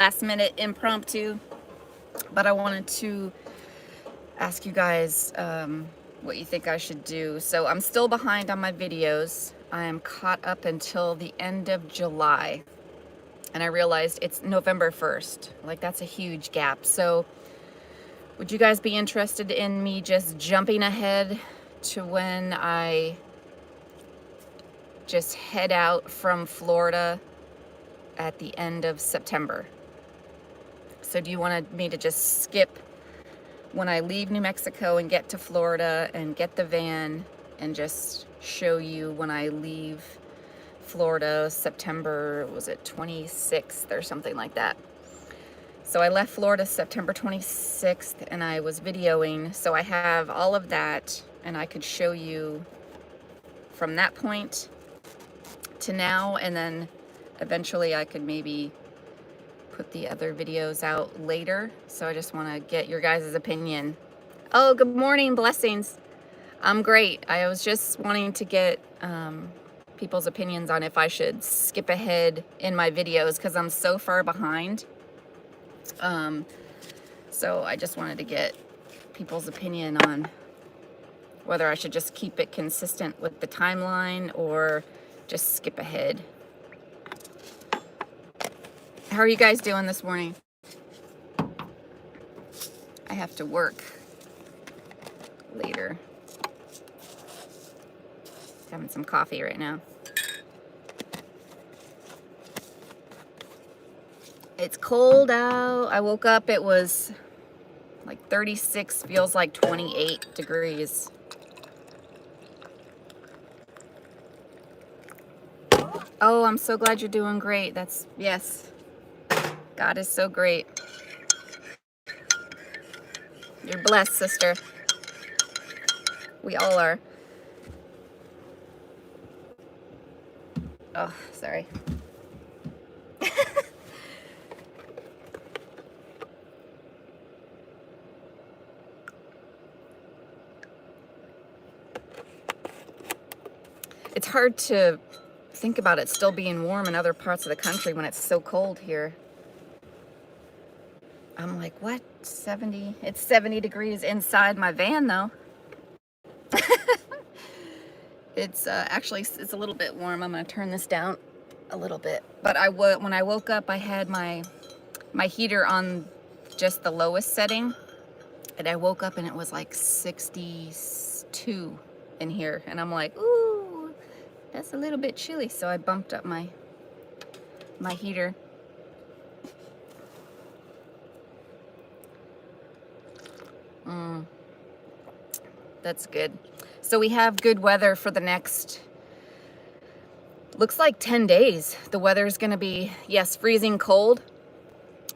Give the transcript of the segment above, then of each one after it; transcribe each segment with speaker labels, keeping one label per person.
Speaker 1: last minute impromptu, but I wanted to ask you guys what you think I should do. So I'm still behind on my videos. I am caught up until the end of July, and I realized it's November 1st. Like, that's a huge gap. So would you guys be interested in me just jumping ahead to when I just head out from Florida at the end of September? So do you want me to just skip when I leave New Mexico and get to Florida and get the van and just show you when I leave Florida September, was it 26th or something like that? So I left Florida September 26th and I was videoing, so I have all of that and I could show you from that point to now, and then eventually I could maybe put the other videos out later. So I just want to get your guys' opinion. Oh, good morning, blessings. I'm great. I was just wanting to get people's opinions on if I should skip ahead in my videos because I'm so far behind. So I just wanted to get people's opinion on whether I should just keep it consistent with the timeline or just skip ahead. How are you guys doing this morning? I have to work later. Having some coffee right now. It's cold out. I woke up, it was like 36, feels like 28 degrees. Oh, I'm so glad you're doing great. Yes. God is so great. You're blessed, sister. We all are. Oh, sorry. It's hard to think about it still being warm in other parts of the country when it's so cold here. I'm like, what? 70? It's 70 degrees inside my van, though. It's actually, it's a little bit warm. I'm going to turn this down a little bit. But when I woke up, I had my heater on just the lowest setting. And I woke up and it was like 62 in here. And I'm like, ooh, that's a little bit chilly. So I bumped up my heater. That's good. So we have good weather for the next, looks like 10 days. The weather is going to be, yes, freezing cold,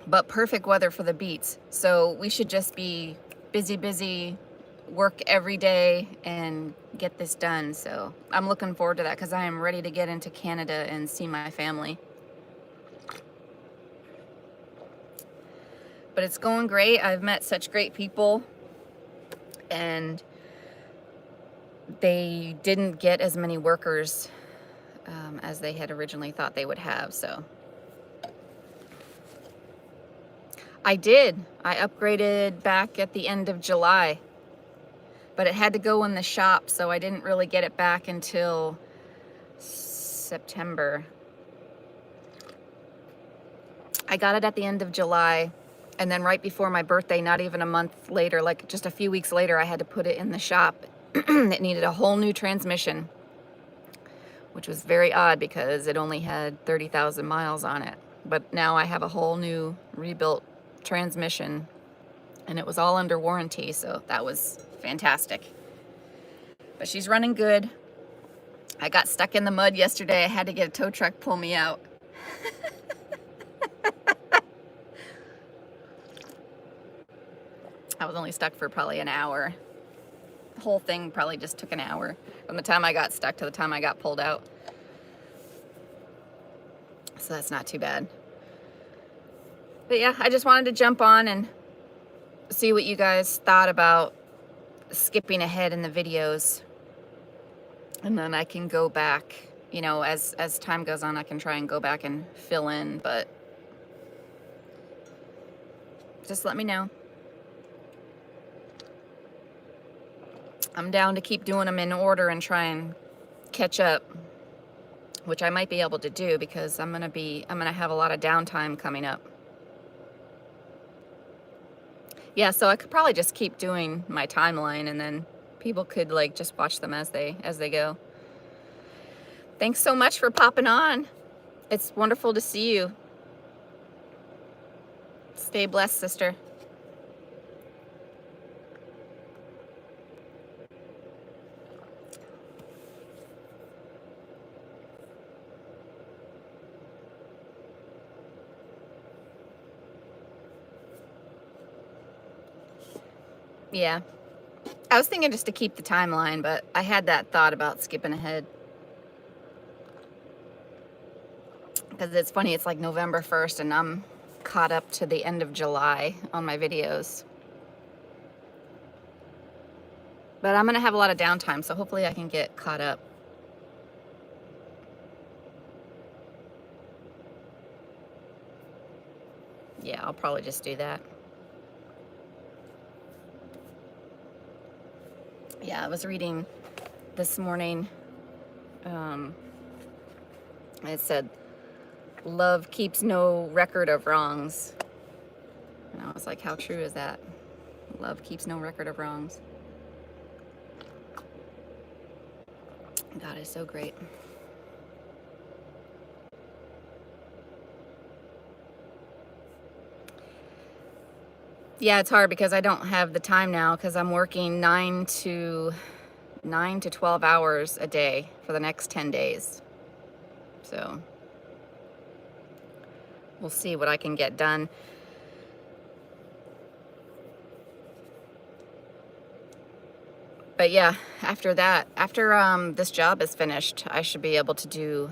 Speaker 1: but perfect weather for the beets. So we should just be busy, work every day and get this done. So I'm looking forward to that because I am ready to get into Canada and see my family. But it's going great. I've met such great people, and they didn't get as many workers as they had originally thought they would have. So I did. I upgraded back at the end of July, but it had to go in the shop, so I didn't really get it back until September. I got it at the end of July, and then right before my birthday, not even a month later, like just a few weeks later, I had to put it in the shop. It needed a whole new transmission, which was very odd because it only had 30,000 miles on it. But now I have a whole new rebuilt transmission, and it was all under warranty, so that was fantastic. But she's running good. I got stuck in the mud yesterday. I had to get a tow truck pull me out. I was only stuck for probably an hour. The whole thing probably just took an hour from the time I got stuck to the time I got pulled out. So that's not too bad. But yeah, I just wanted to jump on and see what you guys thought about skipping ahead in the videos. And then I can go back, you know, as time goes on, I can try and go back and fill in. But Just let me know. I'm down to keep doing them in order and try and catch up, which I might be able to do because I'm gonna have a lot of downtime coming up. Yeah, so I could probably just keep doing my timeline and then people could like just watch them as they go. Thanks so much for popping on. It's wonderful to see you. Stay blessed, sister. Yeah. I was thinking just to keep the timeline, but I had that thought about skipping ahead. Because it's funny, it's like November 1st and I'm caught up to the end of July on my videos. But I'm going to have a lot of downtime, so hopefully I can get caught up. Yeah, I'll probably just do that. Yeah, I was reading this morning. It said, love keeps no record of wrongs. And I was like, how true is that? Love keeps no record of wrongs. God is so great. Yeah, it's hard because I don't have the time now because I'm working 9 to 12 hours a day for the next 10 days. So we'll see what I can get done. But yeah, after that, after this job is finished, I should be able to do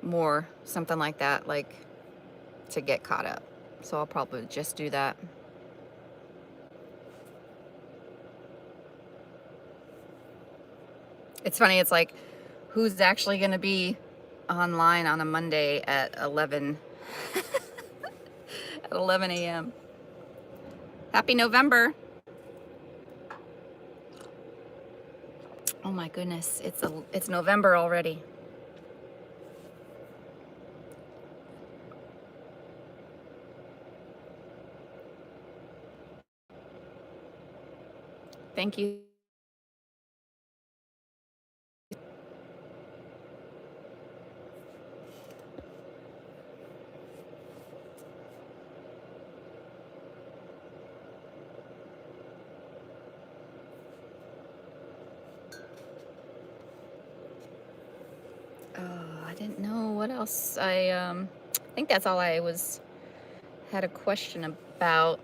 Speaker 1: more, something like that, like to get caught up. So I'll probably just do that. It's funny, it's like, who's actually going to be online on a Monday at 11 at 11 a.m. Happy November. Oh my goodness, it's November already. Thank you. I didn't know what else. I think that's all I had a question about.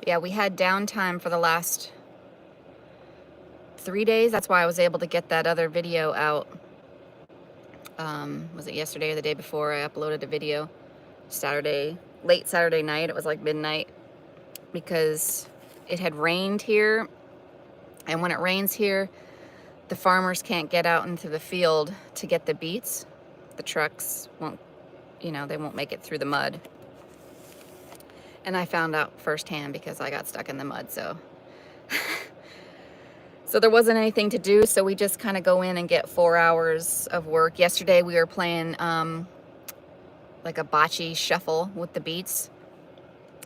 Speaker 1: Yeah, we had downtime for the last 3 days. That's why I was able to get that other video out. Was it yesterday or the day before? I uploaded a video late Saturday night. It was like midnight because it had rained here. And when it rains here, the farmers can't get out into the field to get the beets. The trucks won't, they won't make it through the mud. And I found out firsthand because I got stuck in the mud, so there wasn't anything to do, so we just kind of go in and get 4 hours of work. Yesterday we were playing like a bocce shuffle with the beets.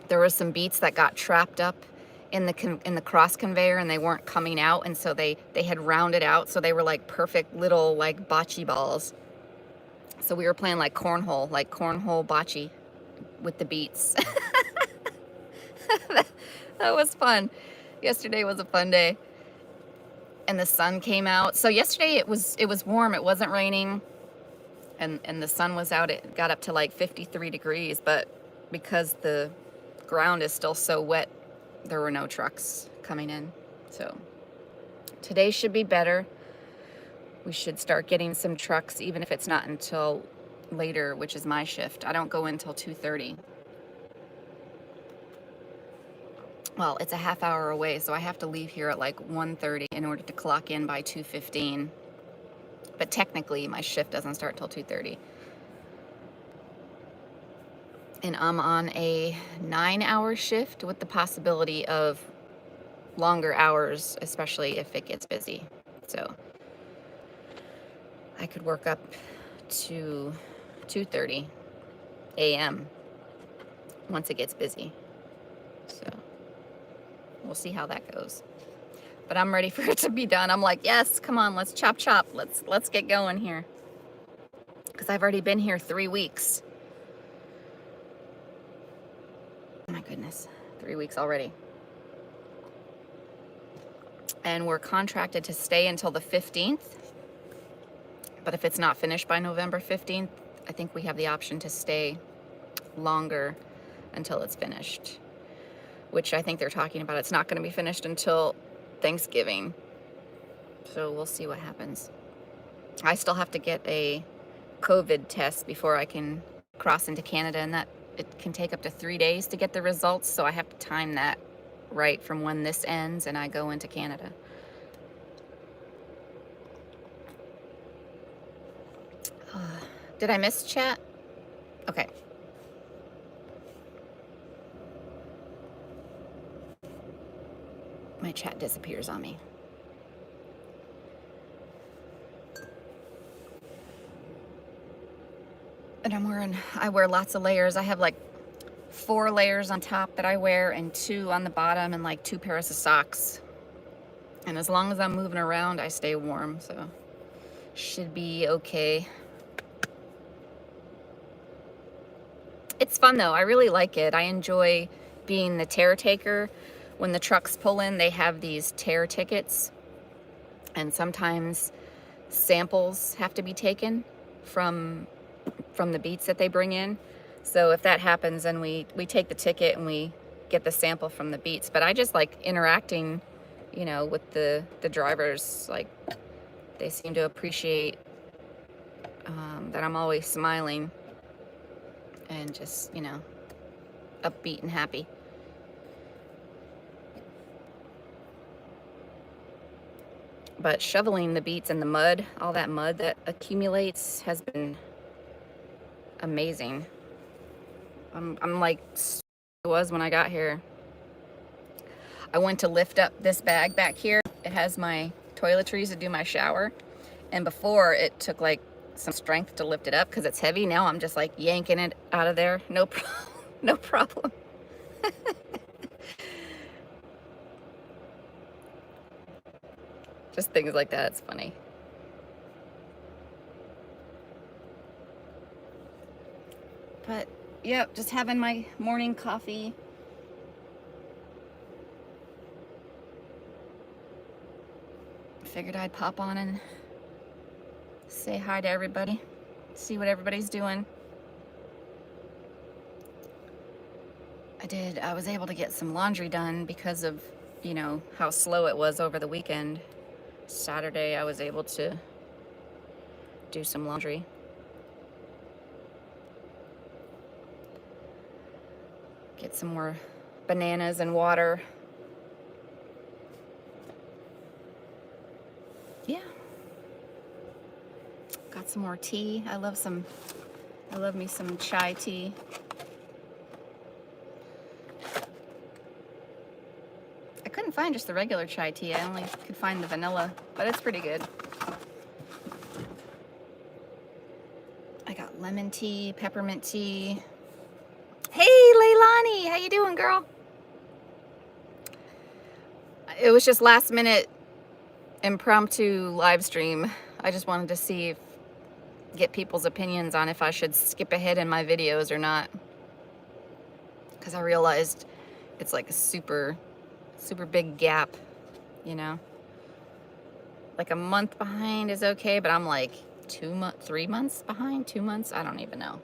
Speaker 1: There were some beets that got trapped up in the cross conveyor and they weren't coming out, and so they had rounded out, so they were like perfect little like bocce balls. So we were playing like cornhole bocce with the beets. That was fun. Yesterday was a fun day. And the sun came out. So yesterday it was warm. It wasn't raining. And the sun was out. It got up to like 53 degrees, but because the ground is still so wet, there were no trucks coming in. So today should be better. We should start getting some trucks, even if it's not until later, which is my shift. I don't go in until 2:30. Well, it's a half hour away, so I have to leave here at like 1:30 in order to clock in by 2:15. But technically, my shift doesn't start till 2:30. And I'm on a 9-hour shift with the possibility of longer hours, especially if it gets busy. So I could work up to 2:30 a.m. once it gets busy. So we'll see how that goes. But I'm ready for it to be done. I'm like, yes, come on, let's chop chop. Let's get going here. Because I've already been here 3 weeks. Oh my goodness, 3 weeks already. And we're contracted to stay until the 15th. But if it's not finished by November 15th, I think we have the option to stay longer until it's finished. Which I think they're talking about. It's not going to be finished until Thanksgiving. So we'll see what happens. I still have to get a COVID test before I can cross into Canada, and that it can take up to 3 days to get the results. So I have to time that right from when this ends and I go into Canada. Did I miss chat? Okay. My chat disappears on me. And I wear lots of layers. I have like 4 layers on top that I wear and 2 on the bottom and like 2 pairs of socks. And as long as I'm moving around, I stay warm, so should be okay. It's fun though, I really like it. I enjoy being the tear taker. When the trucks pull in, they have these tear tickets, and sometimes samples have to be taken from the beets that they bring in. So if that happens, then we take the ticket and we get the sample from the beets. But I just like interacting, you know, with the drivers. Like, they seem to appreciate that I'm always smiling and just, you know, upbeat and happy. But shoveling the beets in the mud, all that mud that accumulates, has been amazing. I'm like it was when I got here. I went to lift up this bag back here. It has my toiletries to do my shower. And before, it took like some strength to lift it up because it's heavy. Now I'm just like yanking it out of there. No problem. Just things like that. It's funny. But, yeah, just having my morning coffee. Figured I'd pop on and say hi to everybody. See what everybody's doing. I was able to get some laundry done because of, you know, how slow it was over the weekend. Saturday, I was able to do some laundry. Get some more bananas and water. Yeah. Got some more tea. I love me some chai tea. I couldn't find just the regular chai tea. I only could find the vanilla, but it's pretty good. I got lemon tea, peppermint tea. Hey, Leilani, how you doing, girl? It was just last minute impromptu live stream. I just wanted to get people's opinions on if I should skip ahead in my videos or not. Because I realized it's like a super big gap, you know? Like a month behind is okay, but I'm like 3 months behind, 2 months? I don't even know.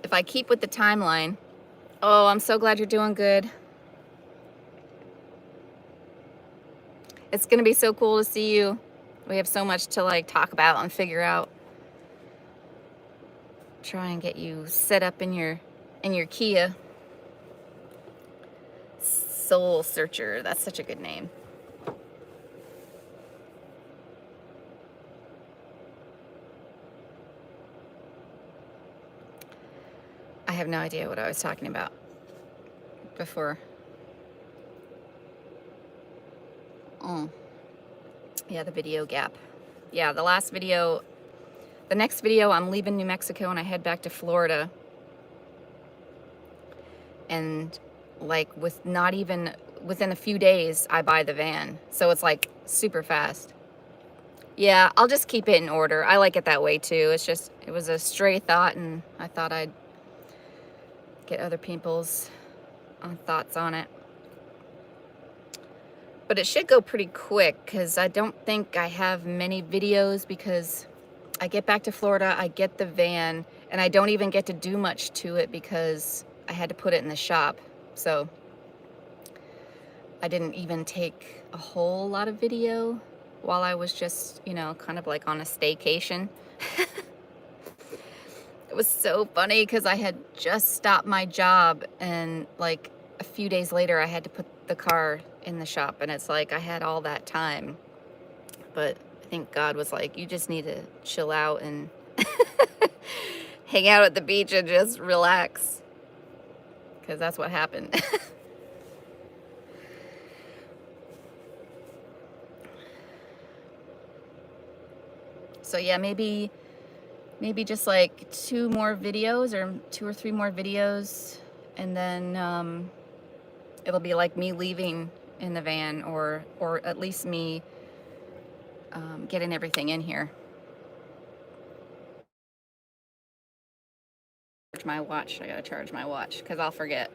Speaker 1: If I keep with the timeline, oh, I'm so glad you're doing good. It's gonna be so cool to see you. We have so much to like talk about and figure out. Try and get you set up in your Kia. Soul Searcher, that's such a good name. have no idea what I was talking about before. Yeah, the video gap. Yeah, the next video, I'm leaving New Mexico and I head back to Florida. And like not even within a few days, I buy the van. So it's like super fast. Yeah, I'll just keep it in order. I like it that way too. It was a stray thought, and I thought I'd get other people's thoughts on it. But it should go pretty quick because I don't think I have many videos, because I get back to Florida, I get the van, and I don't even get to do much to it because I had to put it in the shop. So I didn't even take a whole lot of video while I was just, you know, kind of like on a staycation. It was so funny because I had just stopped my job, and like a few days later I had to put the car in the shop, and it's like I had all that time. But I think God was like, you just need to chill out and hang out at the beach and just relax, because that's what happened. So yeah, maybe just like 2 more videos, or 2 or 3 more videos, and then it'll be like me leaving in the van, or at least me getting everything in here. Charge my watch. I gotta charge my watch because I'll forget.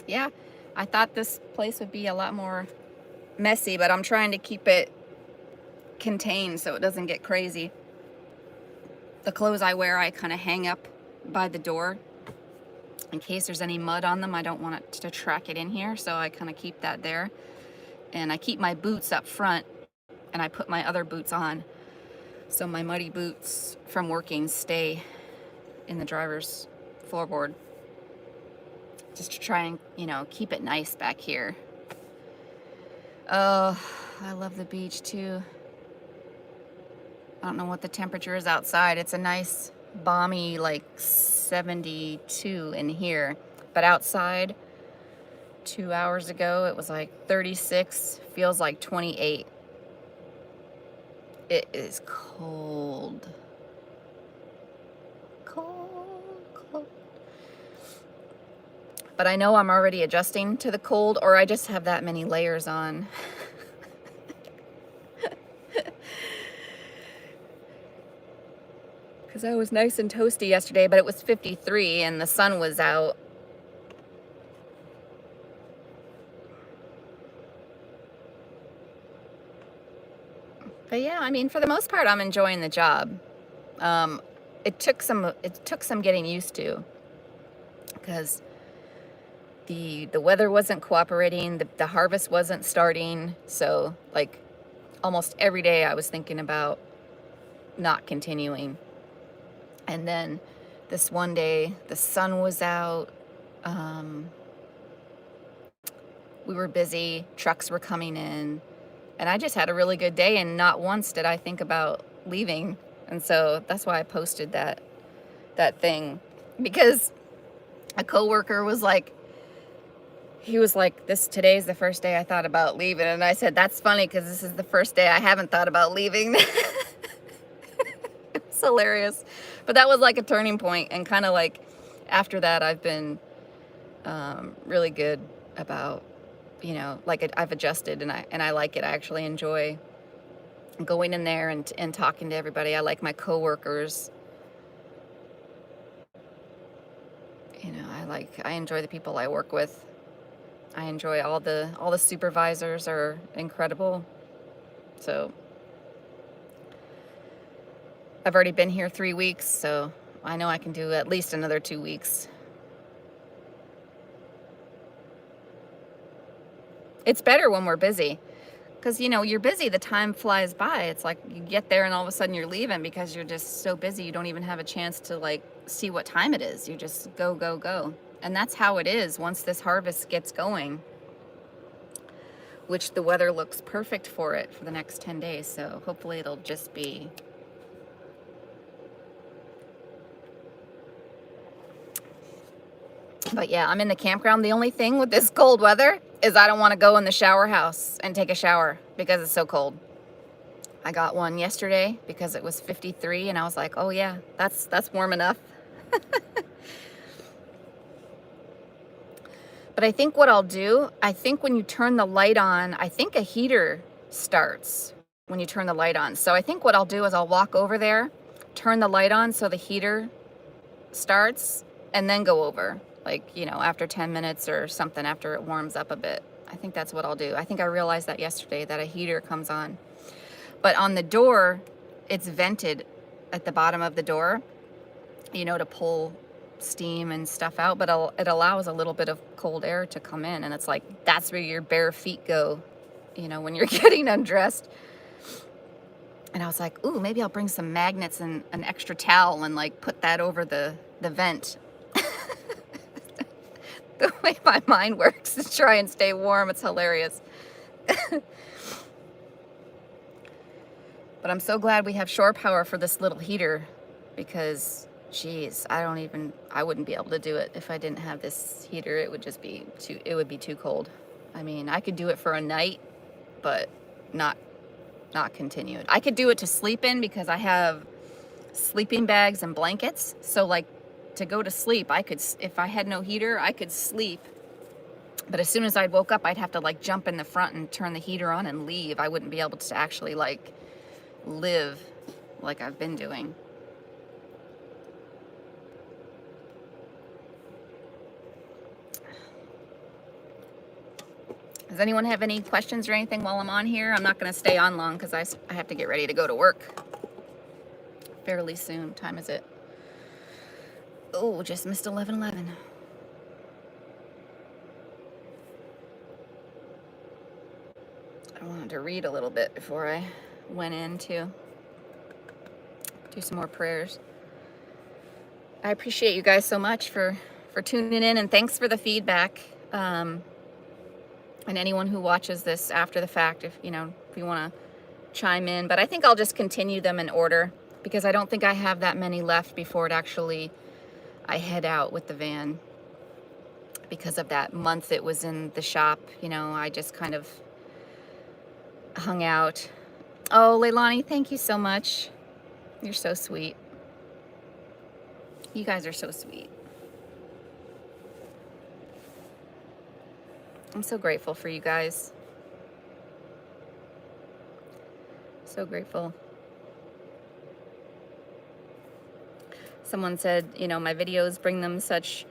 Speaker 1: Yeah, I thought this place would be a lot more messy, but I'm trying to keep it contained so it doesn't get crazy. The clothes I wear, I kind of hang up by the door in case there's any mud on them. I don't want it to track it in here, so I kind of keep that there. And I keep my boots up front, and I put my other boots on, so my muddy boots from working stay in the driver's floorboard, just to try and, you know, keep it nice back here. Oh, I love the beach too. I don't know what the temperature is outside. It's a nice balmy like 72 in here, but outside 2 hours ago it was like 36, feels like 28. It is cold. Cold. But I know I'm already adjusting to the cold, or I just have that many layers on. Because I was nice and toasty yesterday, but it was 53 and the sun was out. But yeah, I mean, for the most part, I'm enjoying the job. It took some getting used to, because the weather wasn't cooperating, the harvest wasn't starting, so like almost every day I was thinking about not continuing. And then this one day the sun was out, we were busy, trucks were coming in, and I just had a really good day, and not once did I think about leaving. And so that's why I posted that thing, because a coworker was like, today's the first day I thought about leaving. And I said, that's funny, because this is the first day I haven't thought about leaving. It's hilarious. But that was like a turning point, and kind of like after that I've been really good about, you know, like I've adjusted, and I like it. I actually enjoy going in there and talking to everybody. I like my coworkers. You know, I enjoy the people I work with. I enjoy all the supervisors are incredible. So I've already been here 3 weeks, so I know I can do at least another 2 weeks. It's better when we're busy, because, you know, you're busy, the time flies by. It's like you get there and all of a sudden you're leaving because you're just so busy you don't even have a chance to like see what time it is. You just go. And that's how it is once this harvest gets going. which the weather looks perfect for it for the next 10 days. So hopefully it'll just be but yeah, I'm in the campground. The only thing with this cold weather is I don't want to go in the shower house and take a shower because it's so cold. I got one yesterday because it was 53 and I was like, oh yeah, that's warm enough. But I think what I'll do, I think when you turn the light on, I think a heater starts when you turn the light on. So I think what I'll do is I'll walk over there, turn the light on so the heater starts, and then go over. Like, you know, after 10 minutes or something, after it warms up a bit. I think that's what I'll do. I think I realized that yesterday, that a heater comes on. But on the door, it's vented at the bottom of the door, you know, to pull steam and stuff out, but it allows a little bit of cold air to come in, and it's like that's where your bare feet go, you know, when you're getting undressed. And I was like, ooh, maybe I'll bring some magnets and an extra towel and like put that over the vent. The way my mind works to try and stay warm, it's hilarious. But I'm so glad we have shore power for this little heater, because geez, I wouldn't be able to do it if I didn't have this heater. It would just be too cold. I mean, I could do it for a night, but not continue it. I could do it to sleep in because I have sleeping bags and blankets. So like to go to sleep, if I had no heater, I could sleep. But as soon as I woke up, I'd have to like jump in the front and turn the heater on and leave. I wouldn't be able to actually like live like I've been doing. Does anyone have any questions or anything while I'm on here? I'm not going to stay on long because I have to get ready to go to work fairly soon. What time is it? Oh, just missed 11:11. I wanted to read a little bit before I went in to do some more prayers. I appreciate you guys so much for tuning in, and thanks for the feedback. And anyone who watches this after the fact, if you want to chime in. But I think I'll just continue them in order because I don't think I have that many left before I head out with the van. Because of that month it was in the shop, I just kind of hung out. Oh, Leilani, thank you so much. You're so sweet. You guys are so sweet. I'm so grateful for you guys. So grateful. Someone said, my videos bring them such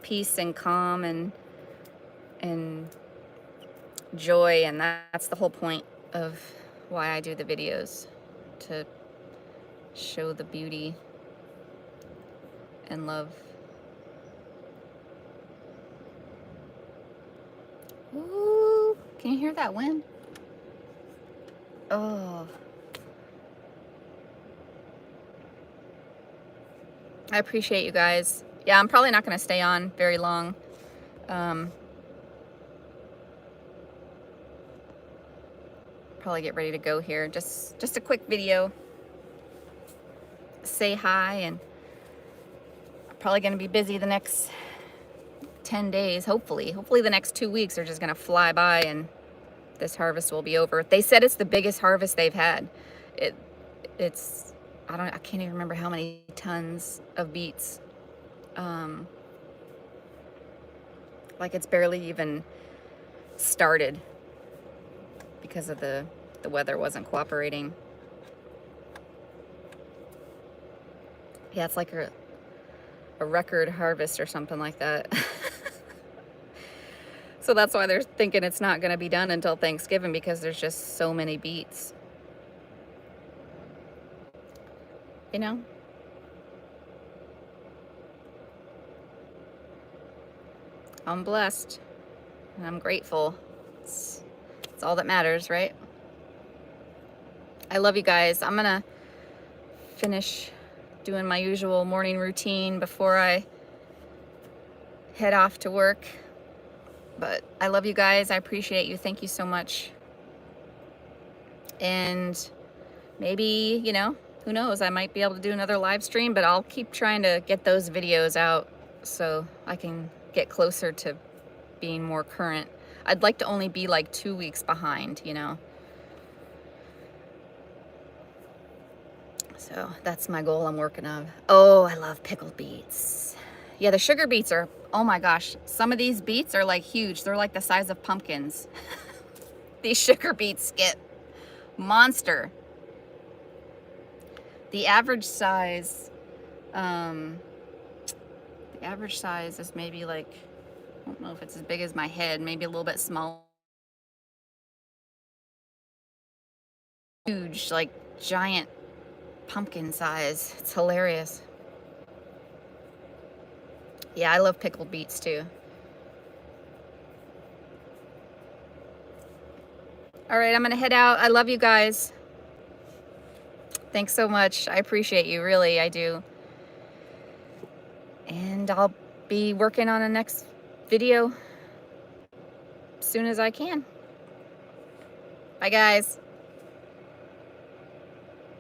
Speaker 1: peace and calm and joy, and that's the whole point of why I do the videos, to show the beauty and love. Ooh, can you hear that wind? Oh. I appreciate you guys. Yeah, I'm probably not going to stay on very long. Probably get ready to go here. Just a quick video. Say hi, and I'm probably going to be busy the next 10 days, hopefully. Hopefully the next 2 weeks are just going to fly by and this harvest will be over. They said it's the biggest harvest they've had. It's I can't even remember how many tons of beets. Like it's barely even started because of the weather wasn't cooperating. Yeah, it's like a record harvest or something like that. So that's why they're thinking it's not going to be done until Thanksgiving, because there's just so many beets. I'm blessed and I'm grateful. It's all that matters, right? I love you guys. I'm gonna finish doing my usual morning routine before I head off to work. But I love you guys. I appreciate you. Thank you so much. And maybe, you know, who knows, I might be able to do another live stream, but I'll keep trying to get those videos out so I can get closer to being more current. I'd like to only be like 2 weeks behind, you know. So that's my goal I'm working on. Oh, I love pickled beets. Yeah, the sugar beets are, oh my gosh, some of these beets are like huge. They're like the size of pumpkins. These sugar beets get monster. The average size, is maybe like, I don't know if it's as big as my head, maybe a little bit small. Huge, like giant pumpkin size. It's hilarious. Yeah, I love pickled beets too. All right, I'm gonna head out. I love you guys. Thanks so much. I appreciate you, really, I do. And I'll be working on a next video as soon as I can. Bye, guys.